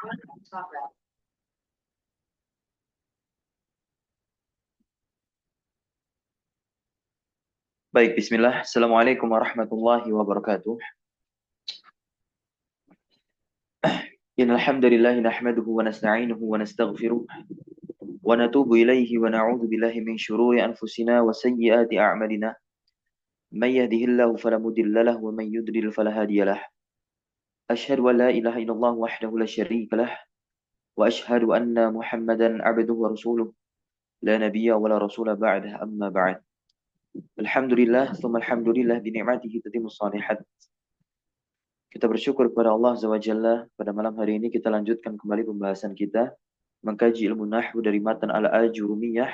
Baik, bismillah. Assalamualaikum warahmatullahi wabarakatuh. Innal hamdalillah nahmaduhu wa nasta'inuhu wa nastaghfiruh wa natubu ilaihi wa na'udzu billahi min syururi anfusina wa sayyiati a'malina. May yahdihillahu fala mudilla lahu wa may yudlil fala hadiya lahu. Asyhadu an la ilaha illallah wahdahu la syarika lah wa asyhadu anna Muhammadan 'abduhu wa rasuluh. La nabiyya wa la rasula ba'dah, amma ba'd. Alhamdulillah, tsumma alhamdulillah bi ni'matihi tatimmus shalihat. Kita bersyukur kepada Allah Azza wa Jalla. Pada malam hari ini kita lanjutkan kembali pembahasan kita mengkaji ilmu nahwu dari matan Al-Ajurumiyah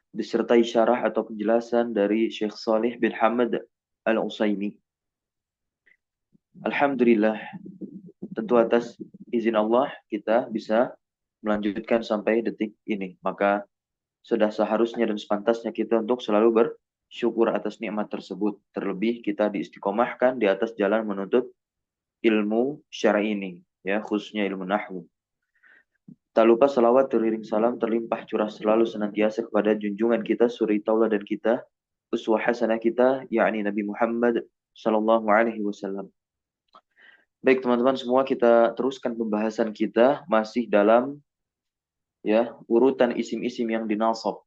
disertai syarah atau penjelasan dari Syekh Salih bin Hamad Al-Utsaimin. Alhamdulillah, tentu atas izin Allah kita bisa melanjutkan sampai detik ini. Maka sudah seharusnya dan sepantasnya kita untuk selalu bersyukur atas nikmat tersebut. Terlebih kita diistiqomahkan di atas jalan menuntut ilmu syar'i ini, ya, khususnya ilmu nahwu. Tak lupa salawat teriring salam terlimpah curah selalu senantiasa kepada junjungan kita, suri taula dan kita, uswah hasanah kita, yakni Nabi Muhammad sallallahu alaihi wasallam. Baik teman-teman semua, kita teruskan pembahasan kita masih dalam urutan isim-isim yang dinasab.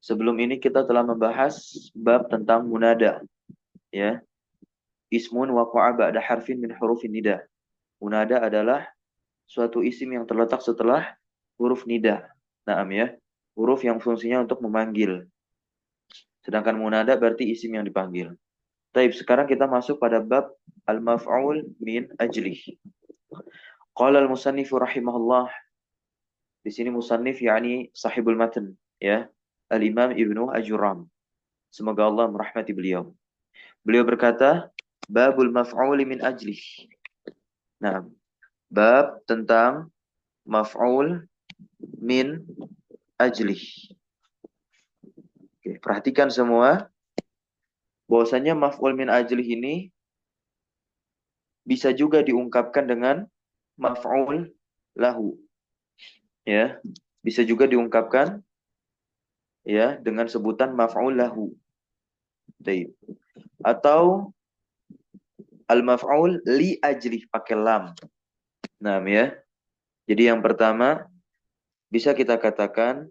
Sebelum ini kita telah membahas bab tentang munada, ya. Ismun waqa'a ba'da harfin min hurufin nida. Munada adalah suatu isim yang terletak setelah huruf nida. Naam, ya. Huruf yang fungsinya untuk memanggil. Sedangkan munada berarti isim yang dipanggil. Taib, sekarang kita masuk pada bab al-maf'ul min ajlih. Qala al-musannifu rahimahullah. Di sini musannif yakni sahibul matan, ya. Al-Imam Ibnu Ajuram. Semoga Allah merahmati beliau. Beliau berkata, babul maf'ul min ajlih. Nah, bab tentang maf'ul min ajlih. Oke, perhatikan semua bahwasanya maf'ul min ajlih ini bisa juga diungkapkan dengan maf'ul lahu. Ya, bisa juga diungkapkan ya dengan sebutan maf'ul lahu. Baik. Atau al-maf'ul li ajlih pakai lam. Nah, ya. Jadi yang pertama bisa kita katakan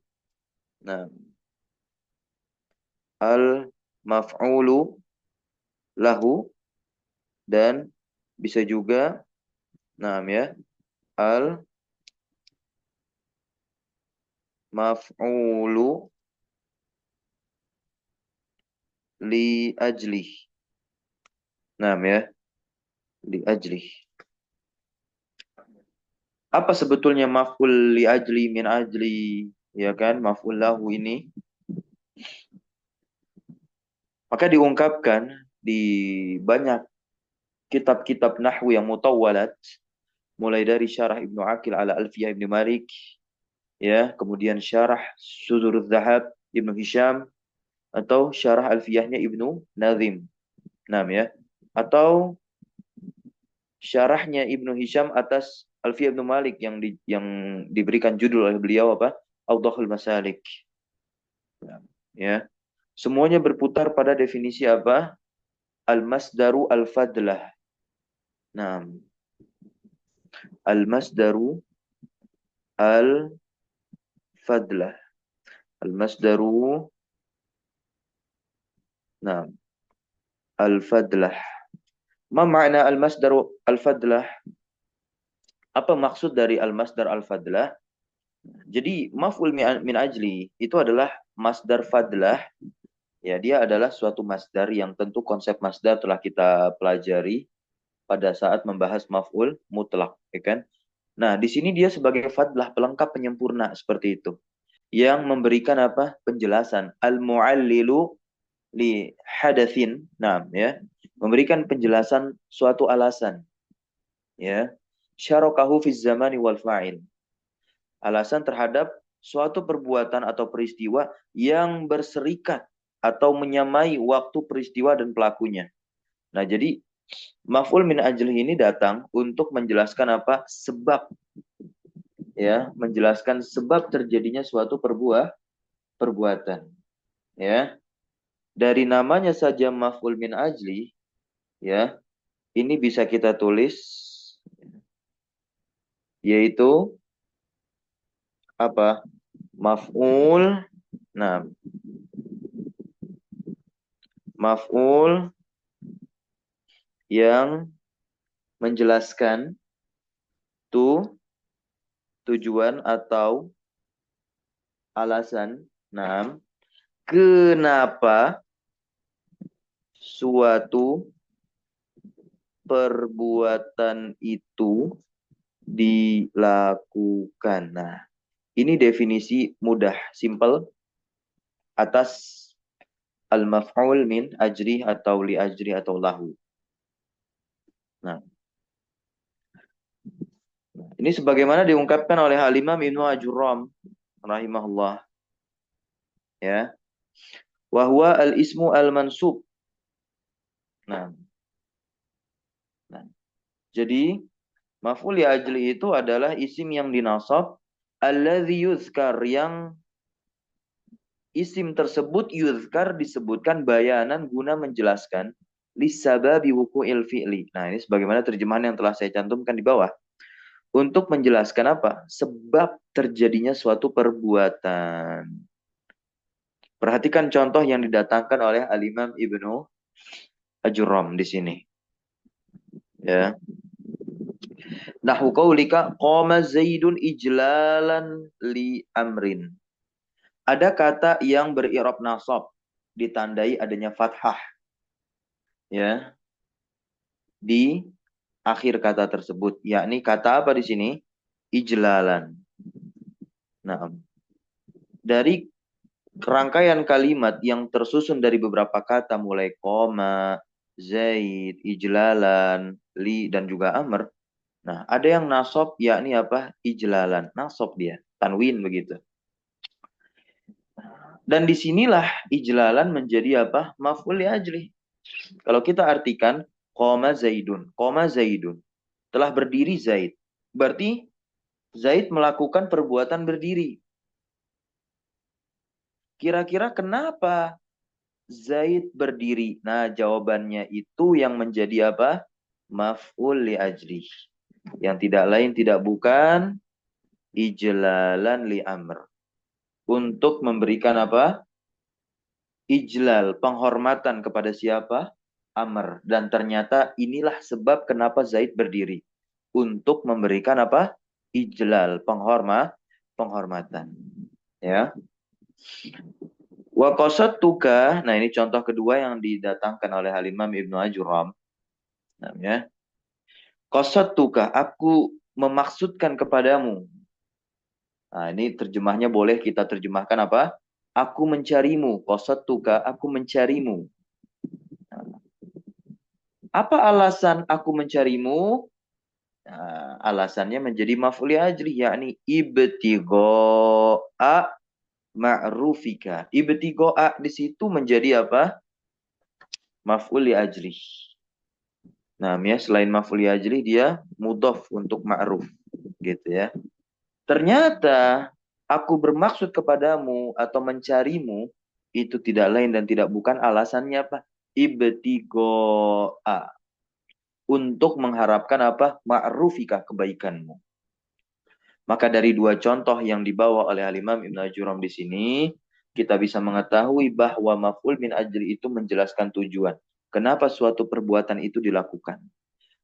al-maf'ulu lahu, dan bisa juga al-maf'ulu li ajlih. Ya, li ajlih. Apa sebetulnya maf'ul li ajli min ajli, ya kan? Maf'ul lahu ini maka diungkapkan di banyak kitab-kitab nahwu yang mutawwalat, mulai dari syarah Ibnu Aqil ala Alfiyah Ibnu Malik, ya, kemudian syarah Sudurudz Zahab Ibnu Hisham, atau syarah Alfiyahnya Ibnu Nazim. Ya. Atau syarahnya Ibnu Hisham atas Alfiyah Ibnu Malik yang diberikan judul oleh beliau apa? Awdahul Masalik. Ya. Semuanya berputar pada definisi apa? Al-masdaru al-fadlah. Al-masdaru al-fadlah. Al-masdaru al-fadlah. Ma makna al-masdaru al-fadlah? Apa maksud dari al-masdar al-fadlah? Jadi maf'ul min ajli itu adalah masdar fadlah. Ya, dia adalah suatu masdar yang tentu konsep masdar telah kita pelajari pada saat membahas maf'ul mutlak, ya kan? Nah, di sini dia sebagai fadlah, pelengkap, penyempurna, seperti itu. Yang memberikan apa? Penjelasan. Al-mu'allilu li hadatsin. Ya. Memberikan penjelasan suatu alasan. Ya. Syarakahu fi zamani wal fa'il. Alasan terhadap suatu perbuatan atau peristiwa yang berserikat atau menyamai waktu peristiwa dan pelakunya. Nah, jadi Maf'ul min ajli ini datang untuk menjelaskan apa? Sebab, ya, menjelaskan sebab terjadinya suatu perbuatan, ya. Dari namanya saja maf'ul min ajli, ya, ini bisa kita tulis yaitu apa? Maf'ul, nah, maf'ul yang menjelaskan tujuan atau alasan, nah, kenapa suatu perbuatan itu dilakukan. Nah, ini definisi mudah, simple atas al-maf'ul min ajri atau li ajri atau lahu. Nah, ini sebagaimana diungkapkan oleh Al-Imam Ibnu Ajurram rahimahullah, ya. Wa huwa al-ismu al-mansub. Nah, nah. Jadi maf'ul li ajli itu adalah isim yang dinasab alladzi yuzkar, yang isim tersebut yuzkar disebutkan bayanan guna menjelaskan lisababi wuku'il fi'li. Nah, ini sebagaimana terjemahan yang telah saya cantumkan di bawah. Untuk menjelaskan apa? Sebab terjadinya suatu perbuatan. Perhatikan contoh yang didatangkan oleh Al-Imam Ibnu Ajurram di sini. Ya. Nahu qaulika qama Zaidun ijlalan li amrin. Ada kata yang berirob nasab ditandai adanya fathah, ya, di akhir kata tersebut, yakni kata apa di sini? Ijlalan. Nah, dari rangkaian kalimat yang tersusun dari beberapa kata mulai koma, zaid, ijlalan, li dan juga amr. Nah, ada yang nasab yakni apa? Ijlalan. Nasab dia, tanwin begitu. Dan disinilah ijlalan menjadi apa? Maf'ul li ajli. Kalau kita artikan koma zaidun, telah berdiri Zaid. Berarti Zaid melakukan perbuatan berdiri. Kira-kira kenapa Zaid berdiri? Nah, jawabannya itu yang menjadi apa? Maf'ul li ajli. Yang tidak lain tidak bukan ijlalan li amr. Untuk memberikan apa? Ijlal, penghormatan kepada siapa? Amr. Dan ternyata inilah sebab kenapa Zaid berdiri. Untuk memberikan apa? Ijlal, penghormatan. Ya. Wa qasadtuka, nah ini contoh kedua yang didatangkan oleh Al-Imam Ibnu Ajurram. Namanya, qasadtuka, aku memaksudkan kepadamu. Nah, ini terjemahnya boleh kita terjemahkan apa? Aku mencarimu. Qasadtuka, aku mencarimu. Nah, apa alasan aku mencarimu? Nah, alasannya menjadi maf'ul ajri, yakni ibtigha'a ma'rufika. Ibtigha'a di situ menjadi apa? Maf'ul ajri. Nah, ya, selain maf'ul ajli dia mudhaf untuk ma'ruf gitu ya. Ternyata aku bermaksud kepadamu atau mencarimu itu tidak lain dan tidak bukan alasannya apa? Ibtigoa, untuk mengharapkan apa? Ma'rufika, kebaikanmu. Maka dari dua contoh yang dibawa oleh Al-Imam Ibnu Ajurram di sini, kita bisa mengetahui bahwa maf'ul min ajli itu menjelaskan tujuan. Kenapa suatu perbuatan itu dilakukan.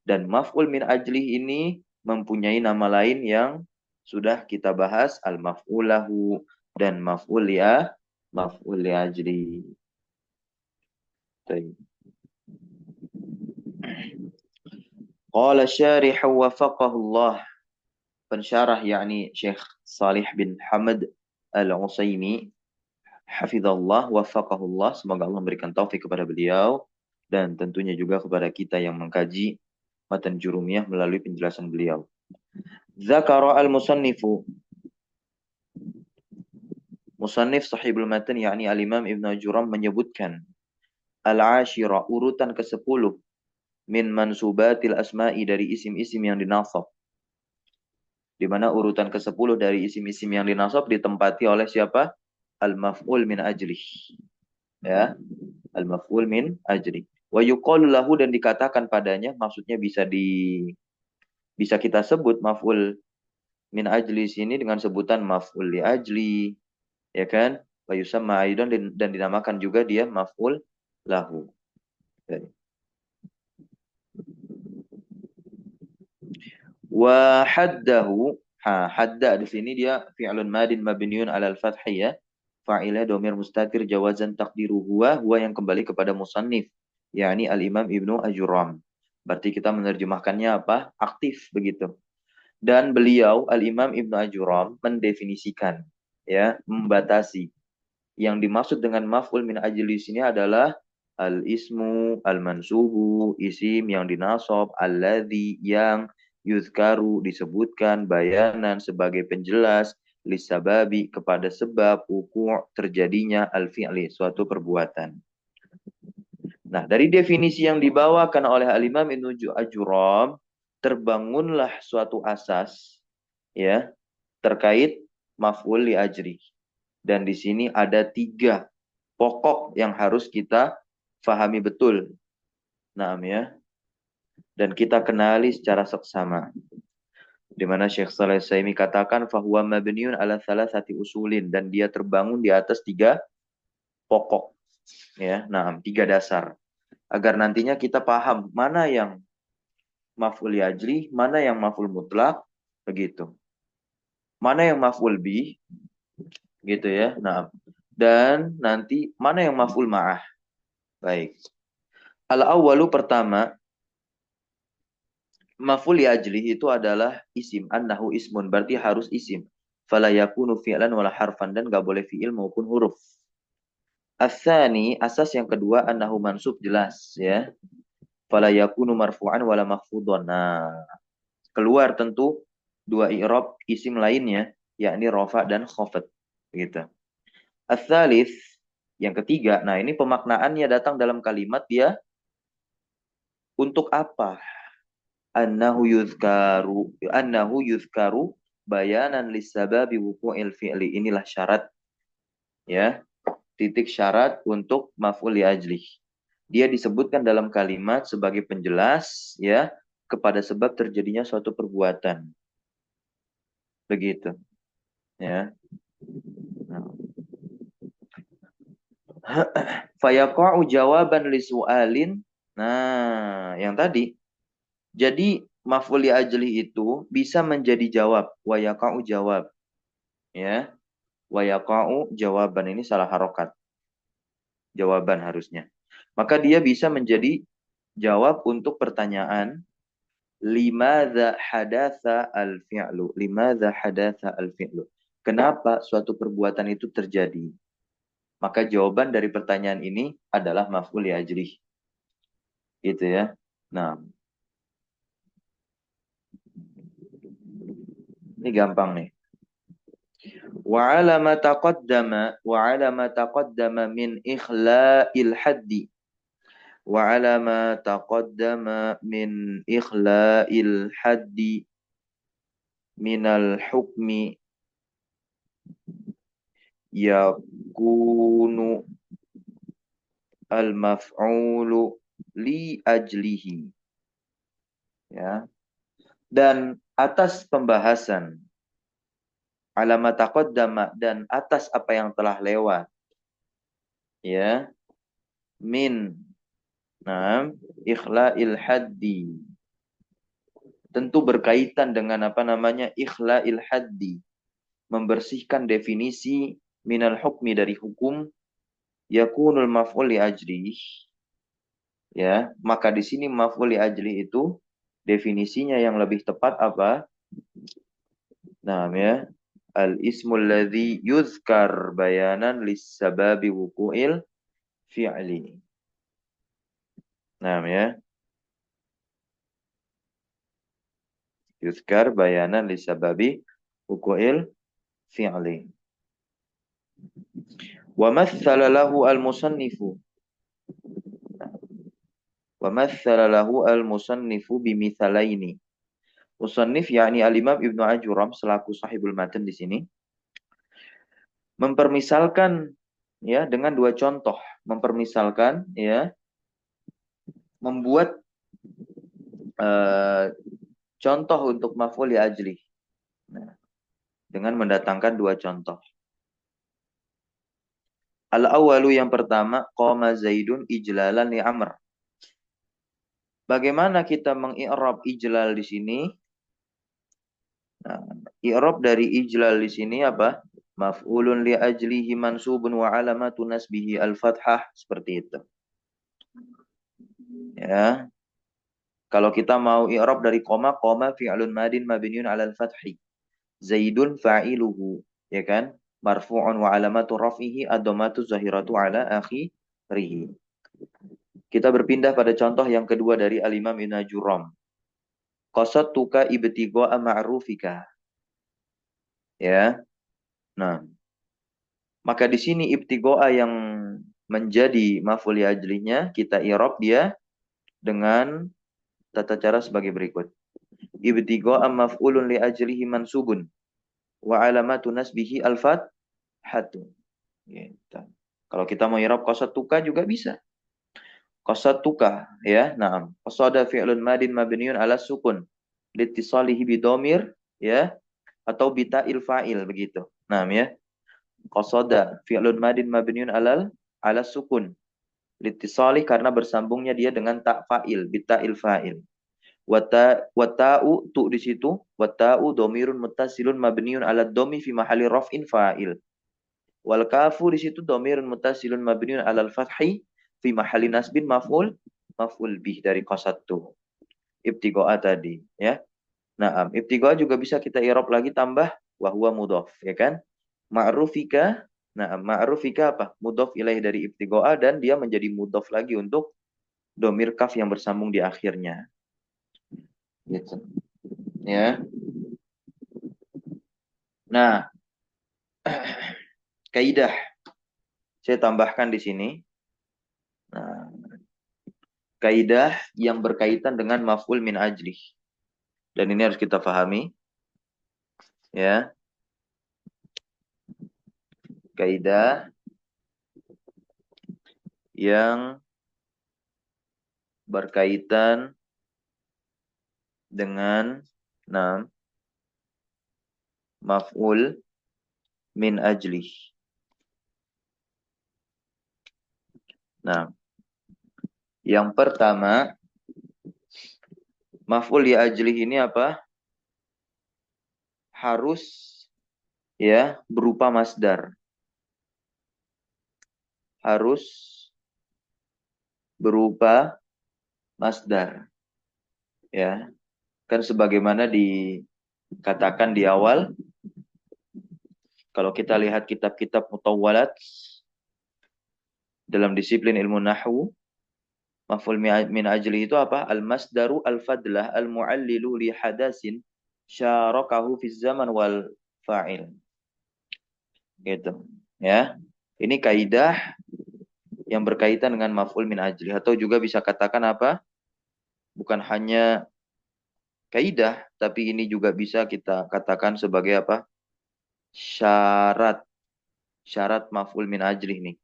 Dan maf'ul min ajlih ini mempunyai nama lain yang sudah kita bahas, al-maf'ulahu dan maf'ul li ajli. Qala syarih wafaqahullah. Pensyarah yakni Syekh Salih bin Hamad Al-Utsaimin hafizallah wafaqahullah, semoga Allah memberikan taufik kepada beliau dan tentunya juga kepada kita yang mengkaji matan jurumiyah melalui penjelasan beliau. Zakara al-musannifu, musannif sahibul matan yakni al-Imam Ibnu Ajurram menyebutkan al-ashira, urutan ke-10, min mansubatil asma'i, dari isim-isim yang dinasab. Di mana urutan ke-10 dari isim-isim yang dinasab ditempati oleh siapa? Al-maf'ul min ajli. Ya, al-maf'ul min ajli. Wa yuqalu lahu, dan dikatakan padanya, maksudnya bisa kita sebut maf'ul min ajli sini dengan sebutan maf'ul li ajli, ya kan? Wa yusamma aidan, dan dinamakan juga dia maf'ul lahu. Wa haddahu, hadda di sini dia fi'lun madin mabniun 'alal fathi ya. Fa'ilnya domir mustatir jawazan takdiru huwa yang kembali kepada musannif, yakni al-Imam Ibnu Ajuram. Berarti kita menerjemahkannya apa? Aktif begitu. Dan beliau al-Imam Ibnu Ajuram mendefinisikan, ya, membatasi. Yang dimaksud dengan maf'ul min ajli sini adalah al-ismu al-mansubu, isim yang dinasab, alladzi yang yuzkaru disebutkan, bayanan sebagai penjelas, lisababi kepada sebab, wuku' terjadinya al-fi'li suatu perbuatan. Nah, dari definisi yang dibawakan oleh al-Imam Ibnu Ajuram, terbangunlah suatu asas, ya, terkait maf'ul li ajri. Dan di sini ada 3 pokok yang harus kita fahami betul. Nah, ya. Dan kita kenali secara seksama. Di mana Syekh Saleh Saimi katakan fahuwa mabniun ala thalathati usulin, dan dia terbangun di atas 3 pokok. Ya, nah, 3 dasar. Agar nantinya kita paham mana yang maf'ul ajli, mana yang maf'ul mutlak, begitu. Mana yang maf'ul bih, gitu ya. Nah, dan nanti mana yang maf'ul ma'ah. Baik. Al-awwalu pertama, maf'ul ajli itu adalah isim, annahu ismun, berarti harus isim. Fala yakunu fi'lan wala harfan, dan gak boleh fi'il maupun huruf. As-tsani, asas yang kedua, annahu mansub, jelas ya. Fala yakunu marfu'an wala makhfudhan. Nah, keluar tentu 2 i'rab isim lainnya, yakni rafa dan khafad. Begitu. Ats-tsalits, yang ketiga, nah ini pemaknaannya datang dalam kalimat dia untuk apa? Annahu yuzkaru bayanan lisababi wuqu'il fi'li. Inilah syarat, ya, titik syarat untuk maf'ul li ajlih. Dia disebutkan dalam kalimat sebagai penjelas, ya, kepada sebab terjadinya suatu perbuatan. Begitu, ya. Fayaqa'u jawaban li su'alin. Nah, yang tadi. Jadi maf'ul li ajli itu bisa menjadi jawab, wa yaqa'u jawab. Ya. Wa yaqa'u jawaban, ini salah harokat. Jawaban harusnya. Maka dia bisa menjadi jawab untuk pertanyaan limadza hadatsa al-fi'lu. Limadza hadatsa al-fi'lu. Kenapa suatu perbuatan itu terjadi? Maka jawaban dari pertanyaan ini adalah maf'ul li ajli. Gitu ya. Nah, ini gampang nih. وعلى ما تقدم من إخلاء الحد وعلى ما تقدم من إخلاء الحد من الحكم يكون المفعول لأجله. Ya. Dan atas pembahasan alamat taqaddama, dan atas apa yang telah lewat, ya, min ikhla'il haddi, tentu berkaitan dengan apa namanya ikhla'il haddi, membersihkan definisi minal hukmi, dari hukum, yakunul maf'ul li ajli, ya, maka di sini maf'ul li ajli itu definisinya yang lebih tepat apa? Nah, ya, al-ismul ladzi yuzkar bayanan lis-sababi wuqu'il fi'li. Nah, ya. Yuzkar bayanan lis-sababi wuqu'il fi'li. Wa matsala lahu al-musannifu. Wa matsala lahu al-musannifu bimithalaini. Musannif yakni al-Imam Ibnu Ajuram selaku sahibul matan di sini mempermisalkan ya dengan dua contoh, mempermisalkan ya, membuat eh, contoh untuk maf'ul li ajli. Nah, dengan mendatangkan dua contoh. Al-awwalu yang pertama, qama Zaidun ijlalan li Amr. Bagaimana kita mengi'rab ijlal di sini? Nah, i'rab dari ijlal di sini apa? Maf'ulun li ajlihi mansubun wa alamatu nasbihi al-fathah, seperti itu. Ya. Kalau kita mau i'rab dari koma fi'lun madin mabniun 'alal fathi. Zaidun fa'iluhu, ya kan? Marfu'un wa alamatu raf'ihi ad-dhammatu zahiratu 'ala akhirih. Kita berpindah pada contoh yang kedua dari Al-Imam Ibnu Ajuram. Qasadtuka ibtigha'a ma'rufika. Ya. Nah, maka di sini ibtigha'a yang menjadi maf'ul li ajlinya kita i'rab dia dengan tata cara sebagai berikut. Ibtigha'a maf'ulun li ajlihi mansubun wa alamatu nasbihi al-fathatu. Gitu. Kalau kita mau i'rab qasatuka juga bisa. Qasatuka ya, na'am. Qasada fi'lun madin mabniun 'ala sukun litisalihi bidomir ya atau bita'il fa'il begitu. Naam ya. Qasada fi'lun madin mabniun 'ala sukun litisali karena bersambungnya dia dengan tak fa'il bita'il fa'il. Wata'u tu di situ, wata'u domirun muttasilun mabniun 'ala domi fi mahalli raf'in fa'il. Wal kafu di situ domirun muttasilun mabniun 'alal fathi fi mahalli nasbin maf'ul bih dari qasattu. Ibtigha'a tadi ya. Nah, ibtigha'a juga bisa kita i'rab lagi tambah wa huwa mudhaf ya kan? Ma'rufika. Nah, ma'rufika apa? Mudhaf ilaih dari ibtigha'a dan dia menjadi mudhaf lagi untuk domir kaf yang bersambung di akhirnya. Gitu. Ya. Nah, kaidah saya tambahkan di sini. Nah, kaidah yang berkaitan dengan maf'ul min ajlih. Dan ini harus kita pahami. Ya. Kaidah yang berkaitan dengan maf'ul min ajlih. Nah, yang pertama, maf'ul li ajlih ini apa? Harus ya berupa masdar. Harus berupa masdar. Ya. Kan sebagaimana dikatakan di awal, kalau kita lihat kitab-kitab mutawwalat dalam disiplin ilmu nahwu, maf'ul min ajli itu apa? Al-masdaru al-fadlah al-mu'allilu li hadasin syarakahu fi zaman wal fa'il. Gitu. Ya. Ini kaidah yang berkaitan dengan maf'ul min ajli atau juga bisa katakan apa? Bukan hanya kaidah, tapi ini juga bisa kita katakan sebagai apa? Syarat. Syarat maf'ul min ajli ini.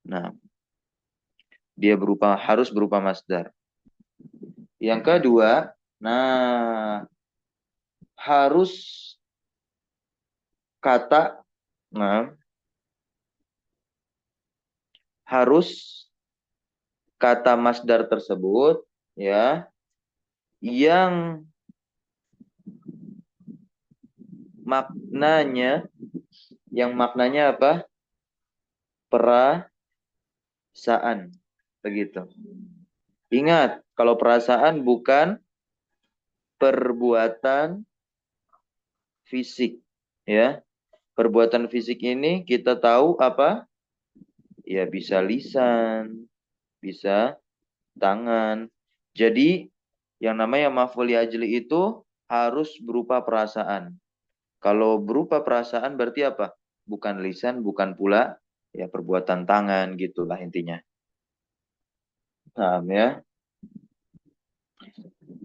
Nah, dia harus berupa masdar. Yang kedua, harus kata, harus kata masdar tersebut, ya, yang maknanya apa? Perasaan, begitu. Ingat, kalau perasaan bukan perbuatan fisik, ya. Perbuatan fisik ini kita tahu apa? Ya bisa lisan, bisa tangan. Jadi yang namanya maf'ul ajli itu harus berupa perasaan. Kalau berupa perasaan berarti apa? Bukan lisan, bukan pula ya perbuatan tangan gitulah intinya. Paham ya?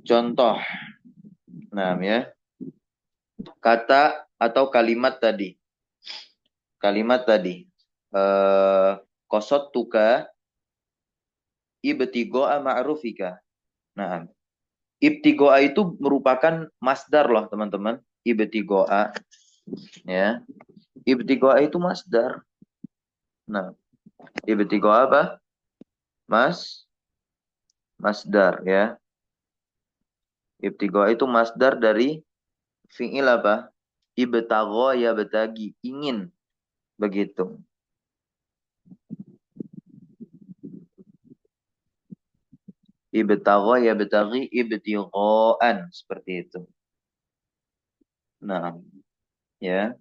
Contoh. Nah, ya. Kata atau kalimat tadi. Kalimat tadi. Kosot tuka ibtigoa ma'rufika. Nah, ibtigoa itu merupakan masdar loh, teman-teman. Ibtigoa, ya. Ibtigoa itu masdar. Nah, ibtigoa apa? Masdar, ya. Ibtigoa itu masdar dari fi'il apa? Ibtagho ya betagi, ingin, begitu. Ibtagho ya betagi ibtighoan, seperti itu. Nah, ya.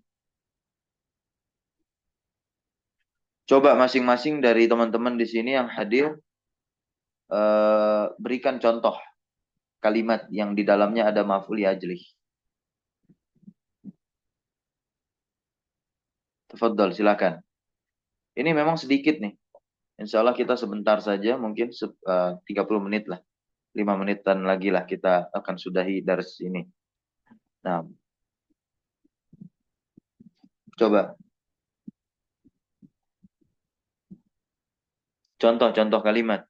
Coba masing-masing dari teman-teman di sini yang hadir berikan contoh kalimat yang di dalamnya ada maf'ul ajli. Tafadhol, silakan. Ini memang sedikit nih. Insya Allah kita sebentar saja, mungkin 30 menit lah. 5 menitan lagi lah kita akan sudahi dari sini. Nah, coba contoh-contoh kalimat.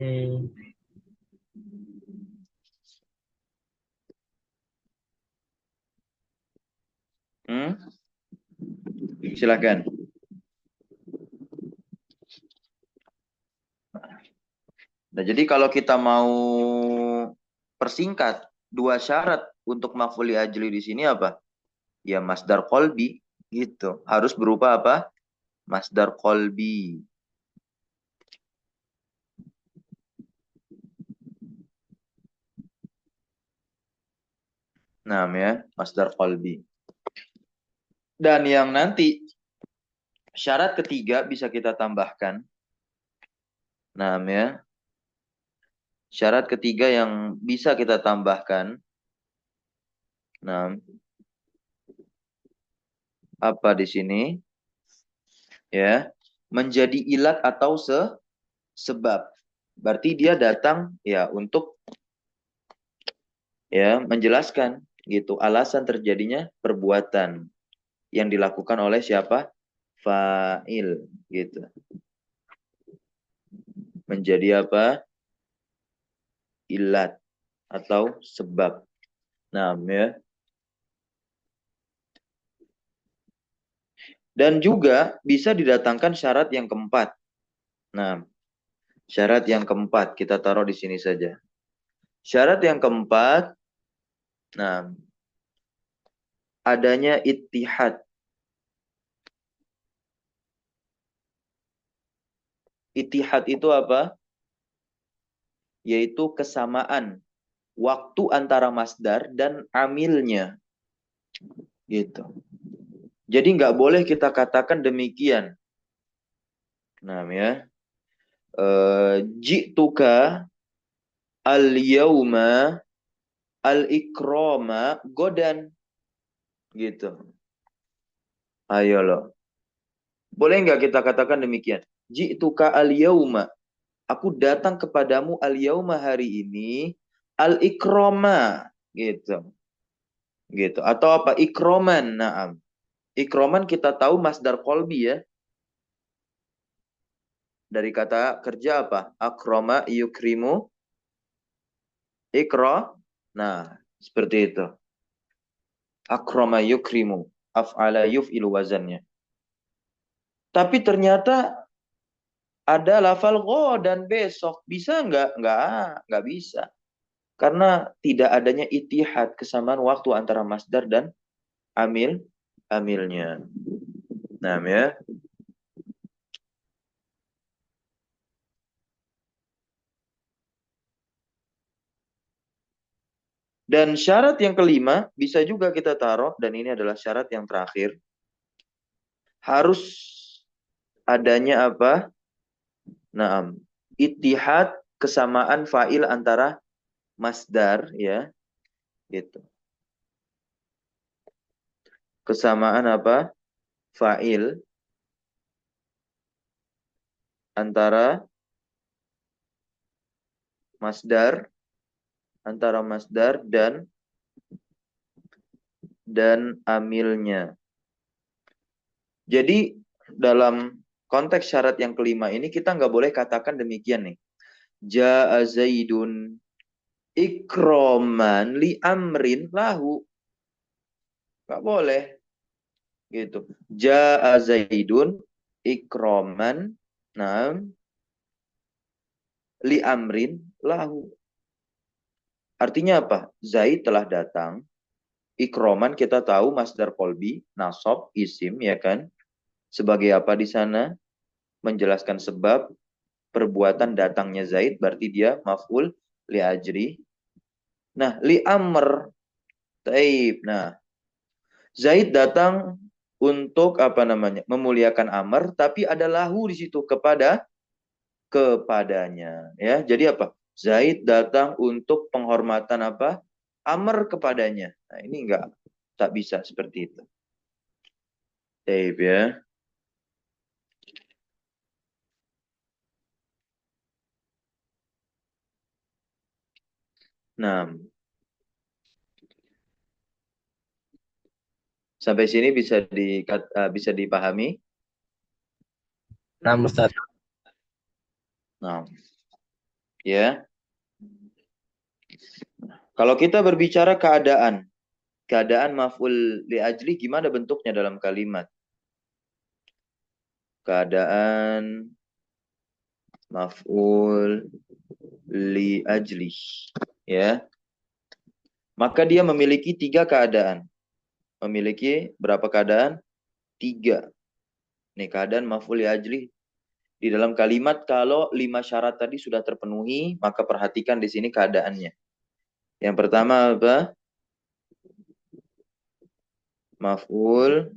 Hmm. Hmm? Silakan. Nah, jadi kalau kita mau persingkat dua syarat untuk maf'ul ajli di sini apa? Ya masdar qalbi gitu. Harus berupa apa? Masdar qalbi. Nah, ya, masdar qalbi. Dan yang nanti syarat ketiga bisa kita tambahkan. Nah, ya. Syarat ketiga yang bisa kita tambahkan. Nah, apa di sini? Ya, menjadi ilat atau sebab. Berarti dia datang ya untuk ya menjelaskan gitu alasan terjadinya perbuatan yang dilakukan oleh siapa? Fa'il gitu. Menjadi apa? Ilat atau sebab. Nah, ya. Dan juga bisa didatangkan syarat yang keempat. Nah, syarat yang keempat kita taruh di sini saja. Syarat yang keempat, nah, adanya ittihad. Ittihad itu apa? Yaitu kesamaan waktu antara masdar dan amilnya. Gitu. Jadi nggak boleh kita katakan demikian. Nah, ya. Ji'tuka al-yawma al-ikrama godan. Gitu. Ayo loh. Boleh nggak kita katakan demikian? Ji'tuka al-yawma. Aku datang kepadamu al-yawma hari ini al-ikrama. Gitu. Gitu. Atau apa? Ikroman. Naam. Ikroman kita tahu masdar kolbi ya. Dari kata kerja apa? Akroma yukrimu ikro. Nah, seperti itu. Akroma yukrimu. Af'ala yuf'ilu wazannya. Tapi ternyata ada lafal go dan besok. Bisa nggak? Nggak bisa. Karena tidak adanya itihad, kesamaan waktu antara masdar dan amilnya. Nah, ya. Dan syarat yang kelima bisa juga kita taruh, dan ini adalah syarat yang terakhir. Harus adanya apa? Naam. Ittihad, kesamaan fa'il antara masdar ya, gitu. Kesamaan apa? Fa'il antara masdar, antara masdar dan amilnya. Jadi dalam konteks syarat yang kelima ini kita nggak boleh katakan demikian nih. Ja'a Zaidun ikroman li amrin lahu. Nggak boleh gitu. Ja'a Zaidun ikroman li amrin lahu. Artinya apa? Zaid telah datang. Ikroman kita tahu masdar kolbi, nasab, isim, ya kan? Sebagai apa di sana? Menjelaskan sebab perbuatan datangnya Zaid, berarti dia maf'ul li ajri. Nah, li amr, taib. Nah, Zaid datang untuk apa namanya? Memuliakan Amr, tapi ada lahu di situ kepadanya, ya. Jadi apa? Zaid datang untuk penghormatan apa? Amr kepadanya. Nah, ini enggak, tak bisa seperti itu. Taib, ya. Nah, sampai sini bisa dipahami? Nah, Ustaz. Nah, ya. Kalau kita berbicara keadaan maf'ul li ajli gimana bentuknya dalam kalimat? Keadaan maf'ul li ajli, ya. Maka dia memiliki 3 keadaan. Memiliki berapa keadaan? 3. Nih keadaan maf'ul li ajli di dalam kalimat. Kalau 5 syarat tadi sudah terpenuhi, maka perhatikan di sini keadaannya. Yang pertama apa? Maf'ul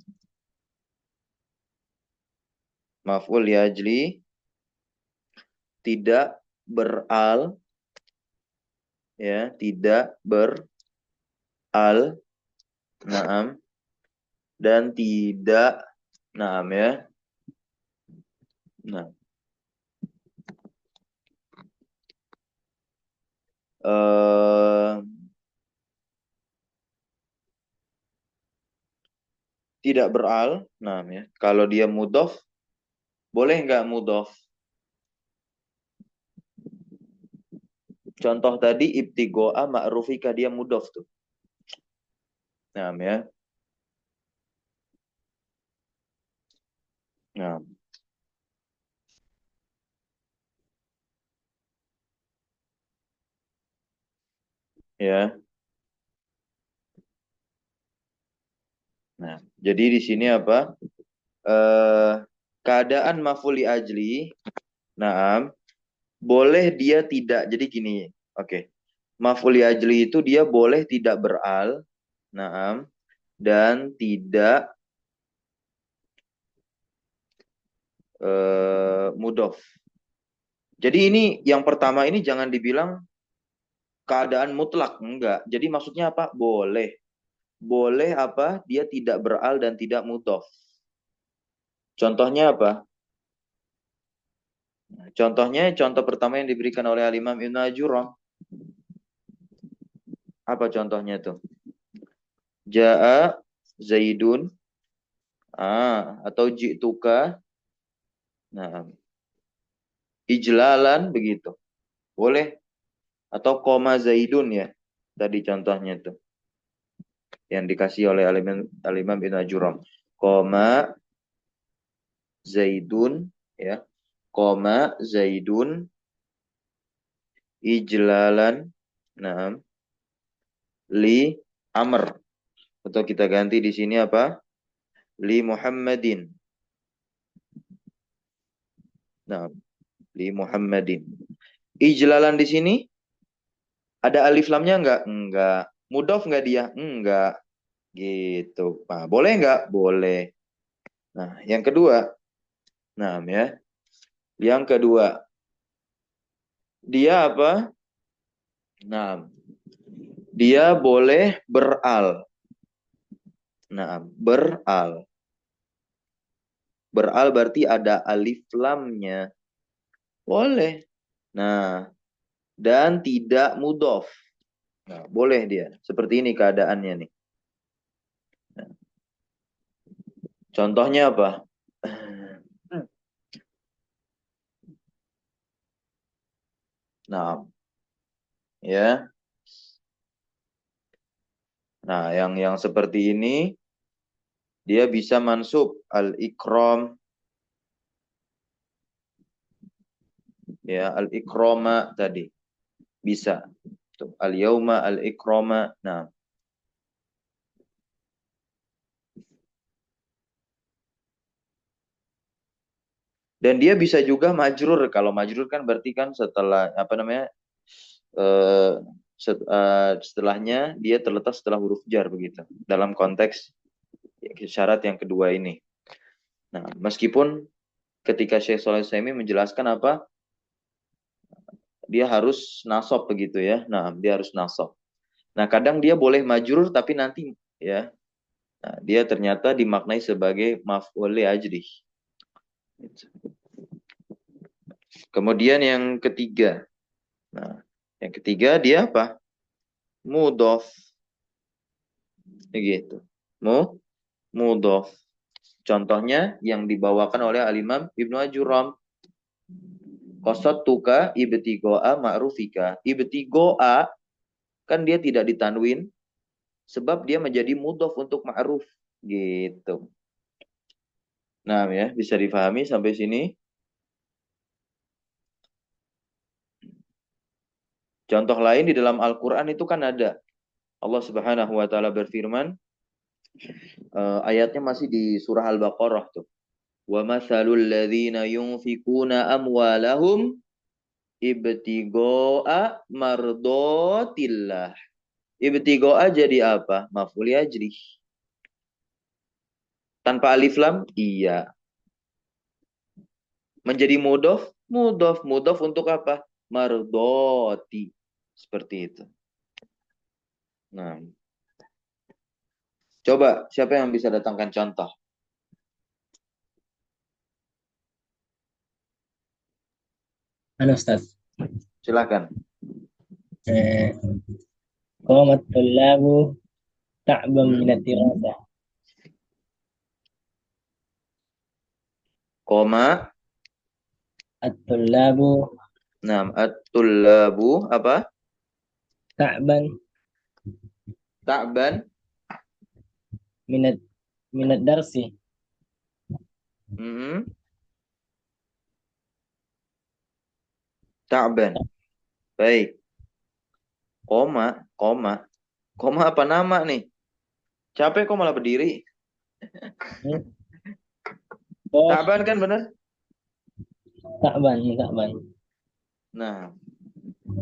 li ajli tidak beral, ya, tidak beral, naam, dan tidak, naam, ya. Nah, tidak beral, naam, ya. Kalau dia mudhof, boleh nggak mudhof? Contoh tadi ibtigoa ma'rufika, dia mudhof tuh. Naam, ya. Nah, ya. Nah, jadi di sini apa? Keadaan maf'ul li ajli, naam, boleh dia tidak. Jadi gini, oke. Maf'ul li ajli itu dia boleh tidak beral, naam, dan tidak mudhof. Jadi ini yang pertama ini jangan dibilang keadaan mutlak, enggak. Jadi maksudnya apa? Boleh. Boleh apa? Dia tidak beral dan tidak mudhof. Contohnya apa? Contohnya, contoh pertama yang diberikan oleh Al-Imam Ibnu Ajuram. Apa contohnya tuh? Ja'a Zaidun, atau ji'tuka, nah, ijlalan, begitu. Boleh. Atau koma Zaidun, ya. Tadi contohnya tuh. Yang dikasih oleh Al-Imam Ibnu Ajuram. Koma Zaidun, ya. Koma Zaidun ijlalan, nah, li Amr. Atau kita ganti di sini apa? Li Muhammadin. Nah, li Muhammadin. Ijlalan di sini ada alif lamnya enggak? Enggak. Mudhof enggak dia? Enggak. Gitu. Nah, boleh enggak? Boleh. Nah, yang kedua. Nah, ya. Yang kedua. Dia apa? Nah, dia boleh beral. Nah, beral. Beral berarti ada alif lamnya. Boleh. Nah, dan tidak mudhof. Nah, boleh dia. Seperti ini keadaannya nih. Nah, contohnya apa? Nah, ya. Nah, yang seperti ini dia bisa mansub al-ikram, ya, al-ikrama tadi. Bisa. Tuh, al-yauma al-ikrama. Nah, dan dia bisa juga majrur. Kalau majrur kan berarti kan setelah apa namanya? eh, setelahnya dia terletak setelah huruf jar begitu. Dalam konteks syarat yang kedua ini. Nah, meskipun ketika Syekh Shalih Utsaimin menjelaskan apa? Dia harus nasab begitu ya. Nah, dia harus nasab. Nah, kadang dia boleh majrur tapi nanti ya, nah, dia ternyata dimaknai sebagai maf'ul li ajrih. Kemudian yang ketiga. Nah, yang ketiga dia apa? Mudhof. Gitu. Mudhof. Contohnya yang dibawakan oleh Al-Imam Ibnu Ajuram. Qasattuka ibtigoa ma'rufika. Ibtigoa kan dia tidak ditanwin sebab dia menjadi mudhof untuk ma'ruf. Gitu. Nah, ya, bisa difahami sampai sini. Contoh lain di dalam Al-Qur'an itu kan ada. Allah Subhanahu wa taala berfirman, ayatnya masih di surah Al-Baqarah tuh. Wa matsalul ladzina yunfikuna amwalahum ibtigoa mardotillah. Ibtigoa jadi apa? Maf'ul ajri. Tanpa alif lam? Iya. Menjadi mudof? Mudof. Mudof untuk apa? Mardoti. Seperti itu. Nah, coba siapa yang bisa datangkan contoh? Halo Ustaz. Silakan. Eh, Qamat tullabu ta'bam minat Hmm. dirasah. Koma. At-tullabu Nah, at-tullabu apa? ta'ban Ta'ban. minat minat darsi. Hmm. Ta'ban. Baik. Koma. Koma. Koma apa nama nih? Capek kok malah berdiri? Hmm? Bos, Ta'ban kan bener? ta'ban. Nah,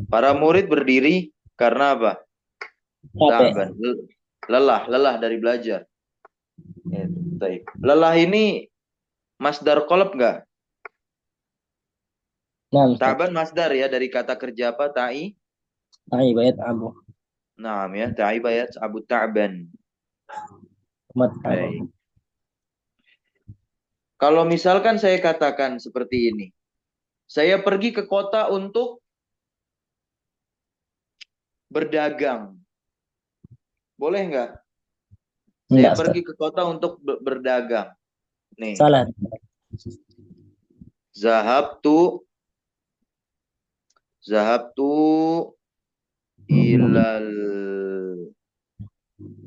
para murid berdiri karena apa? Capek. Ta'ban. Lelah dari belajar. Baik. Lelah ini masdar qalb nggak? Nah, Ustaz. Ta'ban masdar ya dari kata kerja apa? Ta'i. Ai bayat abu. Nah, ya. Ta'i bayat abu ta'ban. Qamat abu. Baik. Kalau misalkan saya katakan seperti ini. Saya pergi ke kota untuk berdagang. Boleh nggak? Saya Enggak, Ustaz. pergi ke kota untuk berdagang. Nih. Salah. Zahabtu. Zahabtu ilal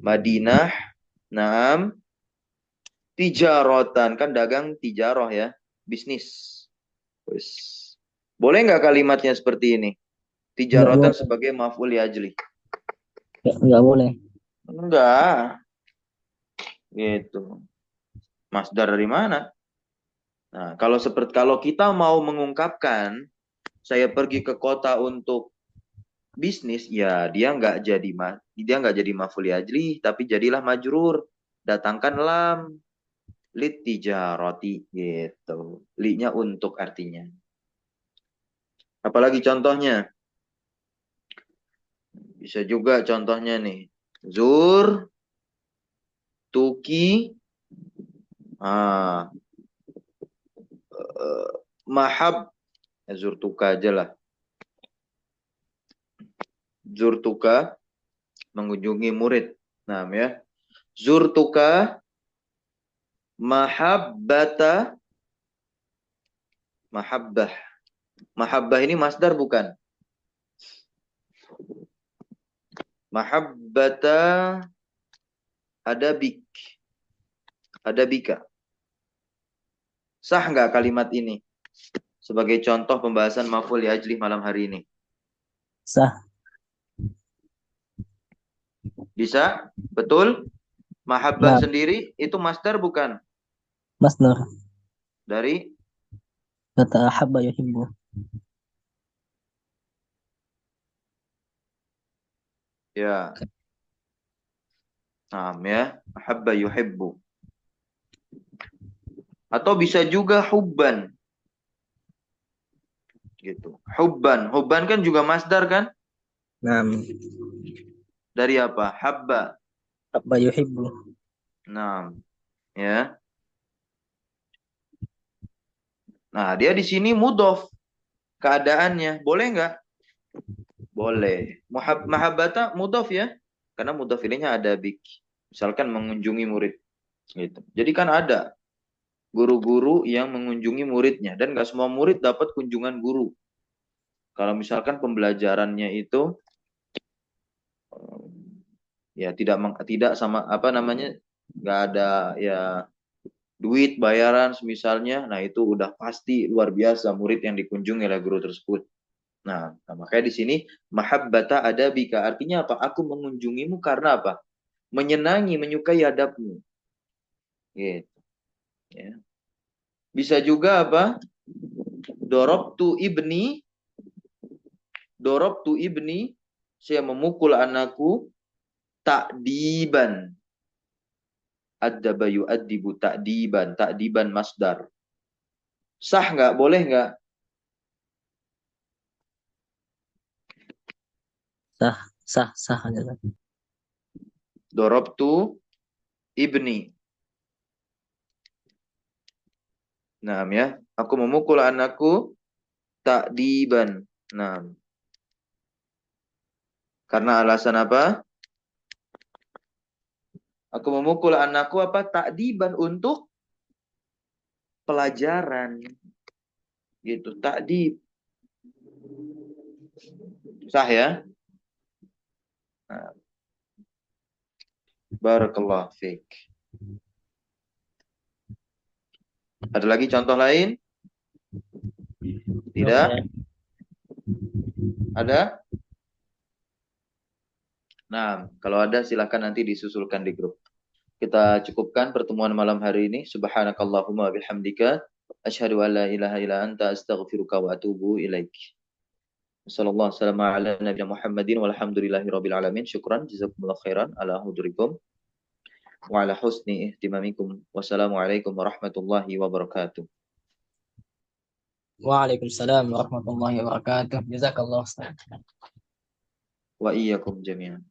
Madinah. Naam. Tijarotan. Kan dagang tijaroh ya. Bisnis. Wis. Boleh nggak kalimatnya seperti ini? Enggak Tijarotan boleh. sebagai maf'ul ajli. Enggak boleh. Enggak. Gitu. Masdar dari mana? Nah, kalau kita mau mengungkapkan saya pergi ke kota untuk bisnis, ya dia nggak jadi maf'ul ajli, tapi jadilah majrur. Datangkan lam lit tijaroti gitu. Li-nya untuk artinya. Apalagi contohnya? Bisa juga contohnya nih. Zur, tuki, ah, mahab, zur tuka aja lah. Zurtuka, mengunjungi murid. Nah, ya. Zurtuka mahabbata, mahabbah. Mahabbah ini masdar bukan? Mahabbata adabik. Adabika. Sah nggak kalimat ini? Sebagai contoh pembahasan maf'ul li ajli malam hari ini. Sah. Bisa? Betul? Mahabbah Nah, sendiri itu masdar bukan? masdar. Dari Kata habba yuhibbu. ya. Nah, ya. Mahabba yuhibbu. Atau bisa juga hubban. Gitu. Hubban. Hubban kan juga masdar kan? Nah, Dari apa? Habba. habba yuhibbu. Nah, ya. Nah, dia di sini mudhof keadaannya. Boleh nggak? Boleh. Mahabbata mudhof ya. Karena mudhof ininya ada bik. Misalkan mengunjungi murid. Gitu. Jadi kan ada guru-guru yang mengunjungi muridnya. Dan nggak semua murid dapat kunjungan guru. Kalau misalkan pembelajarannya itu ya tidak sama apa namanya, nggak ada ya duit bayaran misalnya, nah itu udah pasti luar biasa murid yang dikunjungi oleh guru tersebut. Nah, makanya di sini mahabbata adabika artinya apa? Aku mengunjungimu karena apa? Menyenangi, menyukai adabmu. Gitu. Ya. Bisa juga apa? Dorobtu ibni, saya memukul anakku takdiban. Addaba yu'addibu ta'diban masdar. Sah nggak? Boleh nggak? Sah, sah, sah aja. Dorobtu ibni. Nah, ya. Aku memukul anakku takdiban. Nah, karena alasan apa? Aku memukul anakku apa? Takdiban untuk pelajaran. Gitu, takdib. Sah ya? Nah, barakallah fiik. Ada lagi contoh lain? Tidak? Oke. Ada? Nah, kalau ada silakan nanti disusulkan di grup. Kita cukupkan pertemuan malam hari ini. Subhanakallahumma bihamdika asyhadu an la ilaha illa anta astaghfiruka wa atubu ilaik. Sallallahu alaihi ala nabiyina Muhammadin walhamdulillahi rabbil alamin. Syukran jazakumullah khairan ala hudurikum wa ala husni ihtimamikum. Wassalamualaikum warahmatullahi wabarakatuh. Waalaikumsalam warahmatullahi wabarakatuh. Jazakallah Ustaz. Wa iyyakum jami'an.